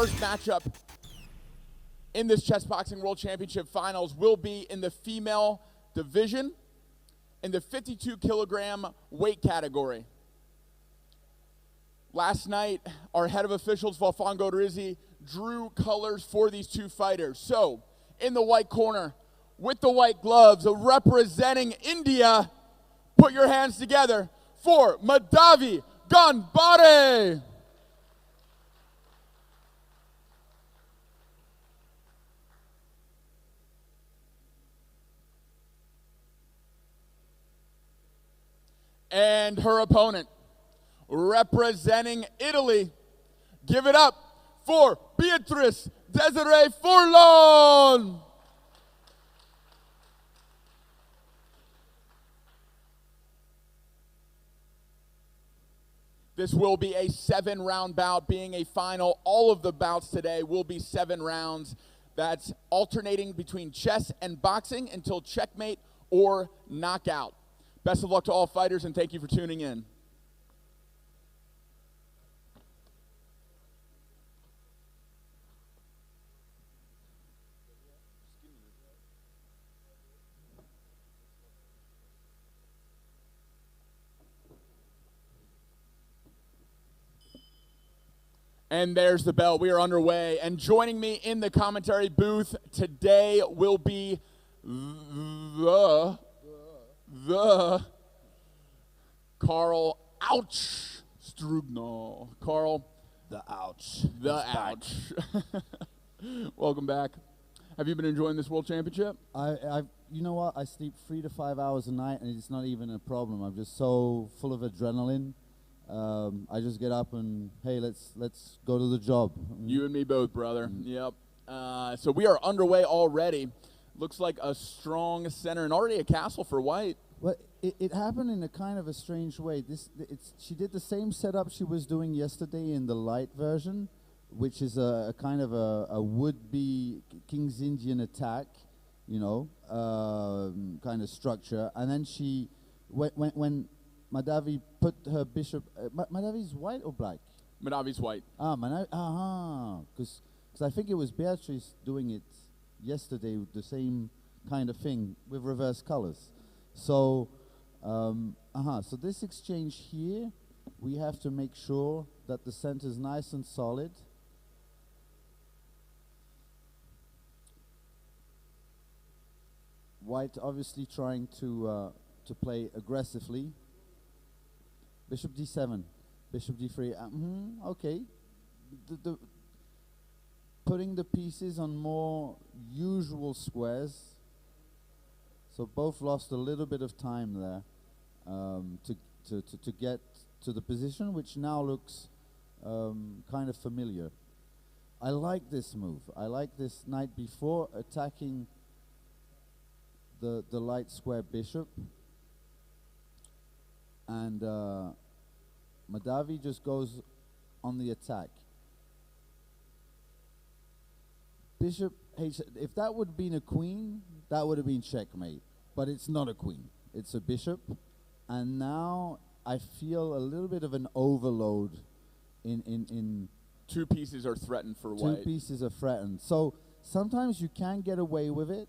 first matchup in this Chessboxing World Championship Finals will be in the female division in the 52 kilogram weight category. Last night, our head of officials, Valfongo Rizzi, drew colors for these two fighters. So, in the white corner, with the white gloves, representing India, put your hands together for Madhavi Gonbare. And her opponent, representing Italy, give it up for Beatrice Desirée Furlan. This will be a 7-round bout, being a final. All of the bouts today will be 7 rounds. That's alternating between chess and boxing until checkmate or knockout. Best of luck to all fighters, and thank you for tuning in. And there's the bell. We are underway. And joining me in the commentary booth today will be the Carl Ouch Strugno. Carl. The ouch. The ouch. Welcome back. Have you been enjoying this World Championship? You know what? I sleep 3 to 5 hours a night, and it's not even a problem. I'm just so full of adrenaline. I just get up and, hey, let's go to the job. You and me both, brother. Yep. So we are underway already. Looks like a strong center and already a castle for white. Well, it happened in a kind of a strange way. She did the same setup she was doing yesterday in the light version, which is a kind of a would-be King's Indian attack, you know, kind of structure. And then she, when Madhavi put her bishop, Madhavi's white or black? Madhavi's white. Because I think it was Beatrice doing it yesterday, the same kind of thing with reverse colors. So, so this exchange here, we have to make sure that the center is nice and solid. White obviously trying to play aggressively. Bishop d7, bishop d3. Okay. Putting the pieces on more usual squares. So both lost a little bit of time there to get to the position, which now looks kind of familiar. I like this move. I like this knight before attacking the light square bishop. And Madhavi just goes on the attack. Bishop H. If that would have been a queen, that would have been checkmate. But it's not a queen. It's a bishop. And now I feel a little bit of an overload in two pieces are threatened for white. Two pieces are threatened. So sometimes you can get away with it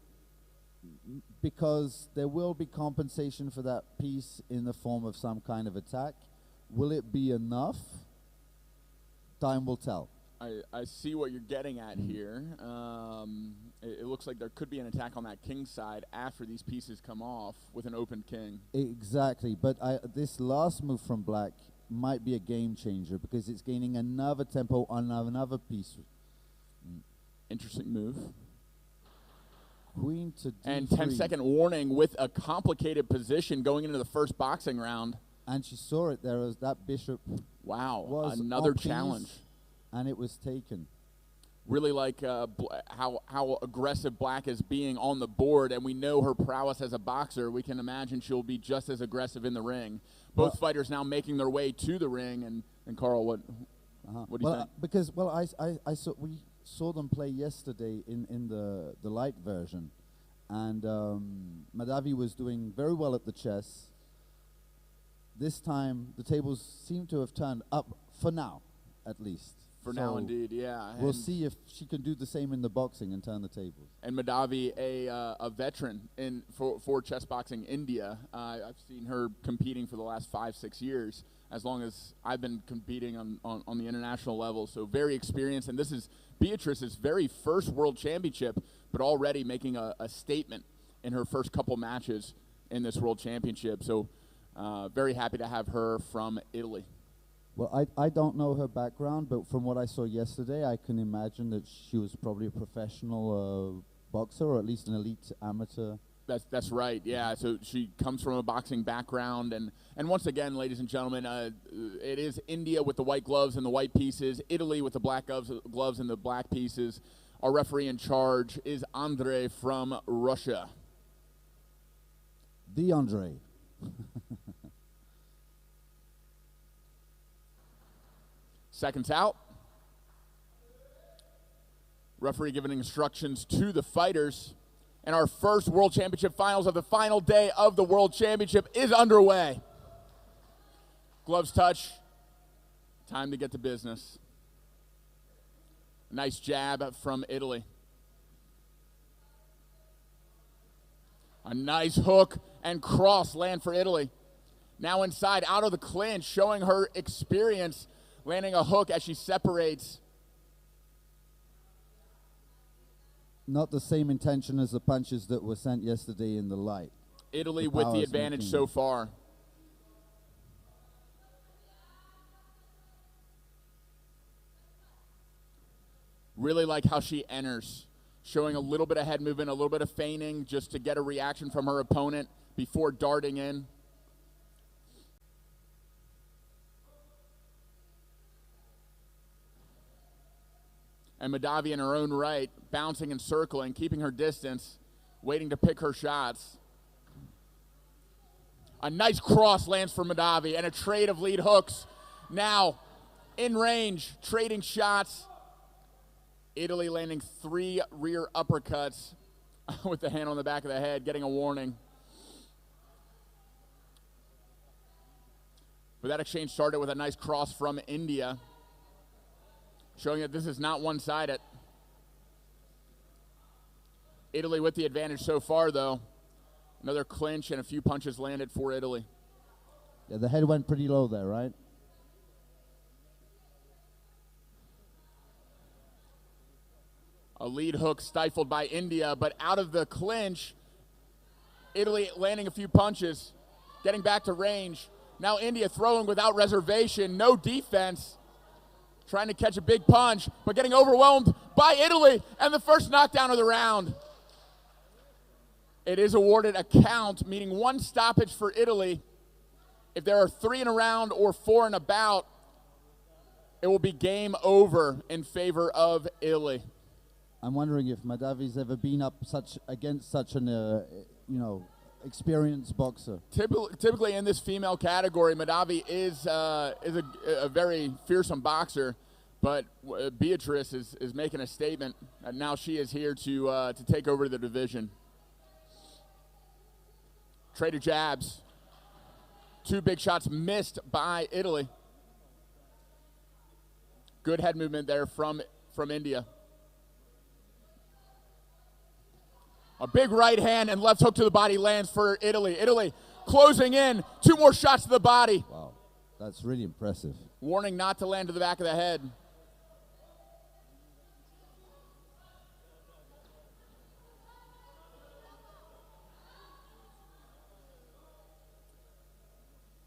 because there will be compensation for that piece in the form of some kind of attack. Will it be enough? Time will tell. I see what you're getting at here. It looks like there could be an attack on that king side after these pieces come off with an open king. Exactly, but this last move from black might be a game changer because it's gaining another tempo on another piece. Interesting move. Queen to D3. And 10-second warning with a complicated position going into the first boxing round. And she saw it there as that bishop. Wow, another challenge. And it was taken. Really like how aggressive black is being on the board, and we know her prowess as a boxer. We can imagine she'll be just as aggressive in the ring. Both fighters now making their way to the ring. And Carl, what do you think? Because we saw them play yesterday in the light version, and Madhavi was doing very well at the chess. This time the tables seem to have turned up for now, at least. For now, indeed, yeah. We'll see if she can do the same in the boxing and turn the tables. And Madhavi, a veteran for chess boxing India. I've seen her competing for the last 5-6 years, as long as I've been competing on the international level. So very experienced, and this is Beatrice's very first world championship, but already making a statement in her first couple matches in this world championship. So very happy to have her from Italy. Well, I don't know her background, but from what I saw yesterday, I can imagine that she was probably a professional boxer, or at least an elite amateur. That's right, yeah. So she comes from a boxing background, and once again, ladies and gentlemen, it is India with the white gloves and the white pieces, Italy with the black gloves and the black pieces. Our referee in charge is Andre from Russia. The Andre. Seconds out. Referee giving instructions to the fighters. And our first World Championship finals of the final day of the World Championship is underway. Gloves touch. Time to get to business. Nice jab from Italy. A nice hook and cross land for Italy. Now inside, out of the clinch, showing her experience, landing a hook as she separates. Not the same intention as the punches that were sent yesterday in the light. Italy with the advantage so far. Really like how she enters, showing a little bit of head movement, a little bit of feigning, just to get a reaction from her opponent before darting in. And Madhavi in her own right, bouncing and circling, keeping her distance, waiting to pick her shots. A nice cross lands for Madhavi, and a trade of lead hooks. Now, in range, trading shots. Italy landing 3 rear uppercuts with the hand on the back of the head, getting a warning. But that exchange started with a nice cross from India, showing that this is not one-sided. Italy with the advantage so far, though. Another clinch and a few punches landed for Italy. Yeah, the head went pretty low there, right? A lead hook stifled by India, but out of the clinch, Italy landing a few punches, getting back to range. Now India throwing without reservation, no defense. Trying to catch a big punch, but getting overwhelmed by Italy, and the first knockdown of the round. It is awarded a count, meaning 1 stoppage for Italy. If there are 3 in a round or 4 in a bout, it will be game over in favor of Italy. I'm wondering if Madhavi's ever been up against such an, experienced boxer. Typically in this female category, Madhavi is a very fearsome boxer, but Beatrice is making a statement, and now she is here to take over the division. Trade of jabs. 2 big shots missed by Italy. Good head movement there from India. A big right hand and left hook to the body lands for Italy. Italy closing in. 2 more shots to the body. Wow, that's really impressive. Warning not to land to the back of the head.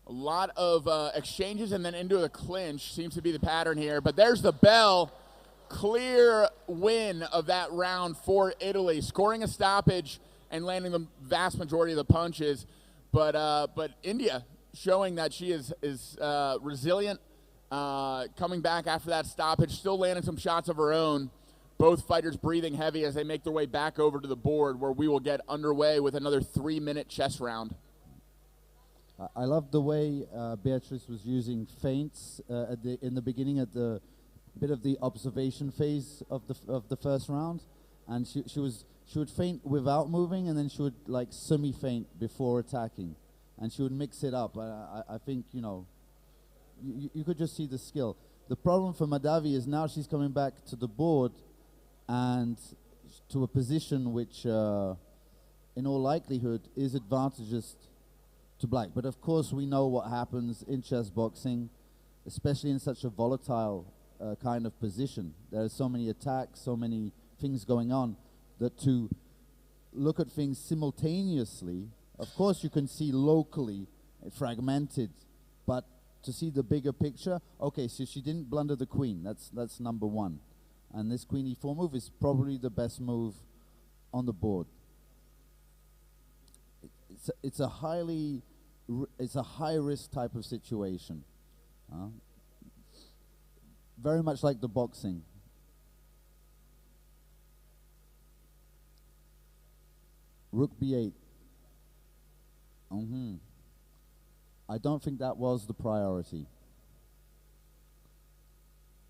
A lot of exchanges and then into a clinch seems to be the pattern here. But there's the bell. Clear win of that round for Italy, scoring a stoppage and landing the vast majority of the punches. But India showing that she is resilient, coming back after that stoppage, still landing some shots of her own. Both fighters breathing heavy as they make their way back over to the board, where we will get underway with another 3-minute chess round. I love the way Beatrice was using feints in the beginning at the bit of the observation phase of the first round, and she would feint without moving, and then she would like semi-feint before attacking, and she would mix it up. I think you could just see the skill. The problem for Madhavi is now she's coming back to the board and to a position which, in all likelihood, is advantageous to black. But of course, we know what happens in chess boxing, especially in such a volatile kind of position. There are so many attacks, so many things going on, that to look at things simultaneously, of course you can see locally fragmented, but to see the bigger picture, okay, so she didn't blunder the queen, that's number one. And this queen e4 move is probably the best move on the board. It's a high risk type of situation. Very much like the boxing. Rook b8. I don't think that was the priority.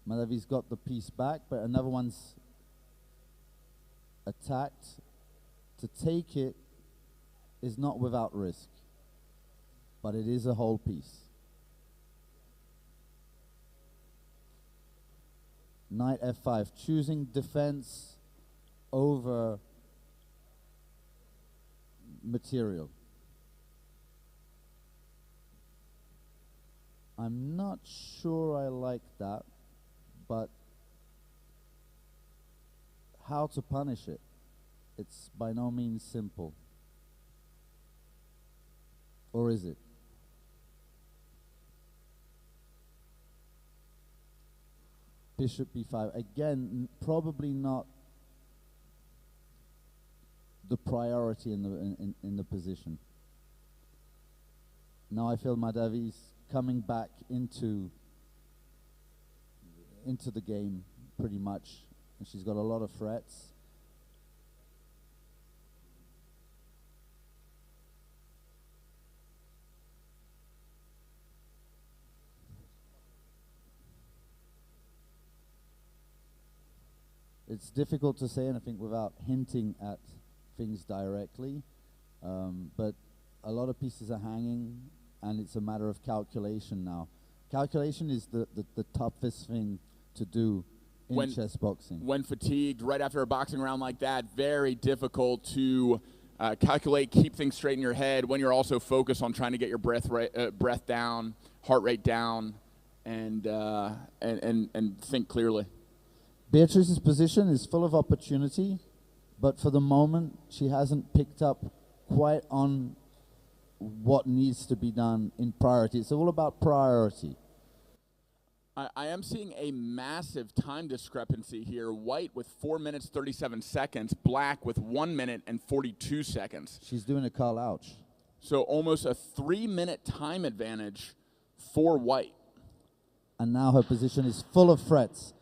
Madhavi's got the piece back, but another one's attacked. To take it is not without risk, but it is a whole piece. Knight f5, choosing defense over material. I'm not sure I like that, but how to punish it? It's by no means simple. Or is it? Bishop b5. Again, probably not the priority in the position. Now I feel Madhavi's coming back into the game pretty much, and she's got a lot of threats. It's difficult to say anything without hinting at things directly, but a lot of pieces are hanging, and it's a matter of calculation now. Calculation is the toughest thing to do in chess boxing. When fatigued, right after a boxing round like that, very difficult to calculate, keep things straight in your head when you're also focused on trying to get your breath down, heart rate down, and think clearly. Beatrice's position is full of opportunity, but for the moment, she hasn't picked up quite on what needs to be done in priority. It's all about priority. I am seeing a massive time discrepancy here. White with 4 minutes, 37 seconds. Black with 1 minute and 42 seconds. She's doing a Carl Ouch. So almost a 3-minute time advantage for White. And now her position is full of threats.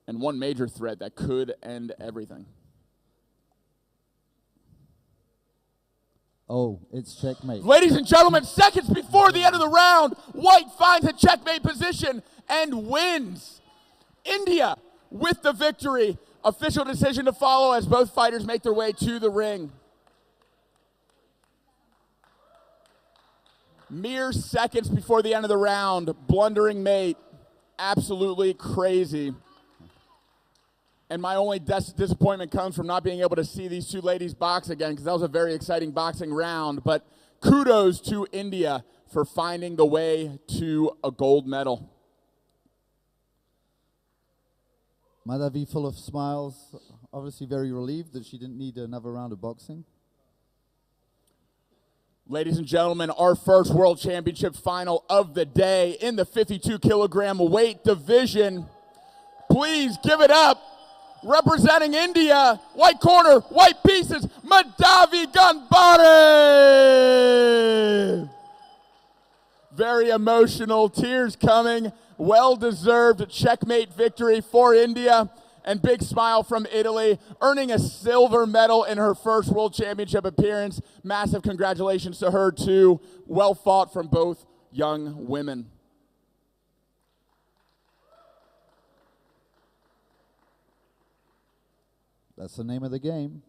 And one major threat that could end everything. Oh, it's checkmate. Ladies and gentlemen, seconds before the end of the round, White finds a checkmate position and wins. India with the victory. Official decision to follow as both fighters make their way to the ring. Mere seconds before the end of the round, blundering mate. Absolutely crazy. And my only disappointment comes from not being able to see these two ladies box again, because that was a very exciting boxing round. But kudos to India for finding the way to a gold medal. Madhavi full of smiles, obviously very relieved that she didn't need another round of boxing. Ladies and gentlemen, our first World Championship final of the day in the 52-kilogram weight division. Please give it up. Representing India, white corner, white pieces, Madhavi Gonbare. Very emotional, tears coming. Well-deserved checkmate victory for India. And big smile from Italy, earning a silver medal in her first World Championship appearance. Massive congratulations to her, too. Well fought from both young women. That's the name of the game.